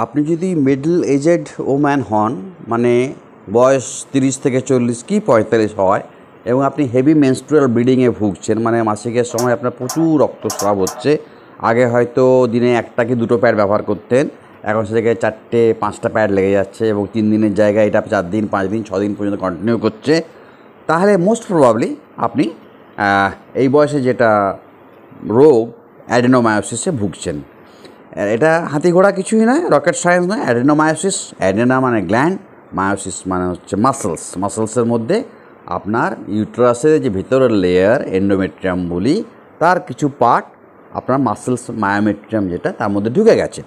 আপনি যদি middle AZ woman হন, মানে বয়স 30 থেকে 40 কি 45 হয়, এবং আপনি হেভি মেনস্ট্রুয়াল ব্লিডিংয়ে ভুগছেন, মানে মাসিকের সময় আপনার প্রচুর রক্তস্রাব হচ্ছে। আগে হয়তো দিনে 1টা কি 2টো প্যাড ব্যবহার করতেন, এখন সে জায়গায় 4টে 5টা প্যাড লেগে যাচ্ছে, এবং 3 দিনের জায়গায় এটা 4 দিন 5 দিন 6 দিন পর্যন্ত কন্টিনিউ করছে। তাহলে মোস্ট প্রবাবলি আপনি এই বয়সে যেটা রোগ অ্যাডেনোমায়োসিসে ভুগছেন। এটা হাতি ঘোড়া কিছুই নয়, রকেট সায়েন্স নয়। অ্যাডেনোমায়োসিস, অ্যাডেনা মানে গ্ল্যান্ড, মায়োসিস মানে হচ্ছে মাসেলসের মধ্যে আপনার ইউট্রাসের যে ভিতরের লেয়ার এন্ডোমেট্রিয়াম বলি, তার কিছু পার্ট আপনার মাসেলস মায়োমেট্রিয়াম যেটা তার মধ্যে ঢুকে গেছে।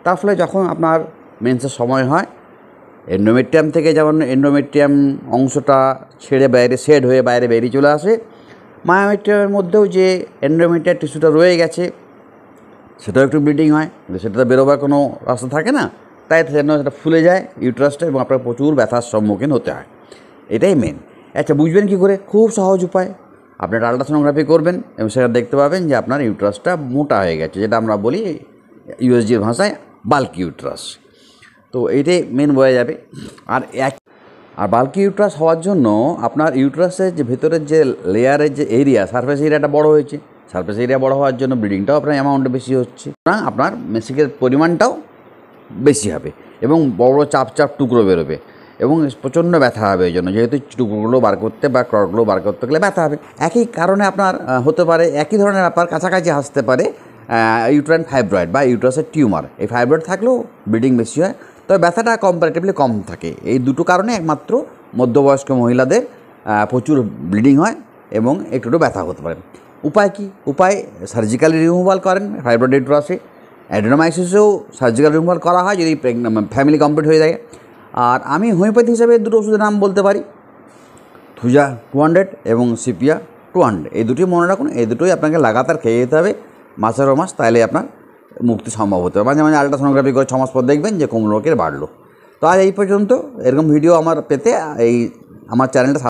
তার ফলে যখন আপনার মেন্সের সময় হয়, এন্ডোমেট্রিয়াম থেকে যেমন এন্ডোমেট্রিয়াম অংশটা ছেড়ে বাইরে শেড হয়ে বাইরে বেরিয়ে চলে আসে, মায়োমেট্রিয়ামের মধ্যেও যে এন্ডোমেট্রিয়াম টিস্যুটা রয়ে গেছে সেটাও একটু ব্লিডিং হয়, কিন্তু সেটা তো বেরোবার কোনো রাস্তা থাকে না, তাই সেটা ফুলে যায় ইউট্রাসটা, এবং আপনার প্রচুর ব্যথার সম্মুখীন হতে হয়। এটাই মেন। আচ্ছা, বুঝবেন কী করে? খুব সহজ উপায়। আপনি একটা আল্ট্রাসোনোগ্রাফি করবেন এবং সেটা দেখতে পাবেন যে আপনার ইউট্রাসটা মোটা হয়ে গেছে, যেটা আমরা বলি ইউএসজির ভাষায় বাল্কি ইউট্রাস। তো এইটাই মেন বোঝা যাবে। আর বাল্কি ইউট্রাস হওয়ার জন্য আপনার ইউট্রাসের যে ভেতরের যে লেয়ারের যে এরিয়া, সারফেস এরিয়াটা বড় হয়েছে। সারফেস এরিয়া বড় হওয়ার জন্য ব্লিডিংটাও আপনার অ্যামাউন্টে বেশি হচ্ছে, না আপনার মেসিকের পরিমাণটাও বেশি হবে, এবং বড় চাপ টুকরো বেরোবে, এবং প্রচণ্ড ব্যথা হবে। এই জন্য যেহেতু টুকরোগুলো বার করতে বা ক্রডগুলো বার করতে গেলে ব্যথা হবে। একই কারণে আপনার হতে পারে, একই ধরনের ব্যাপার কাছাকাছি আসতে পারে ইউট্রাইন ফাইব্রয়েড বা ইউট্রাসের টিউমার। এই ফাইব্রয়েড থাকলেও ব্লিডিং বেশি হয়, তবে ব্যথাটা কম্পারেটিভলি কম থাকে। এই দুটো কারণে একমাত্র মধ্যবয়স্ক মহিলাদের প্রচুর ব্লিডিং হয় এবং একটু ব্যথা হতে পারে। উপায় কী? উপায় সার্জিক্যালি রিমুভাল করেন ফাইব্রয়েড ইউট্রাসে। অ্যাডেনোমায়োসিসেও সার্জিক্যাল রিমুভাল করা হয় যদি ফ্যামিলি কমপ্লিট হয়ে যায়। আর আমি হোমিওপ্যাথি হিসাবে দুটো ওষুধের নাম বলতে পারি, থুজা 200 এবং সিপিয়া 200। এই দুটোই মনে রাখুন, এই দুটোই আপনাকে লাগাতার খেয়ে যেতে হবে মাসের মাস, তাহলে আপনার মুক্তি সম্ভব হতে হবে। মাঝে মাঝে আল্ট্রাসোনোগ্রাফি করে 6 মাস পর দেখবেন যে কোন রোগের বাড়লো। তো আজ এই পর্যন্ত। এরকম ভিডিও আমার পেতে আমার চ্যানেলটা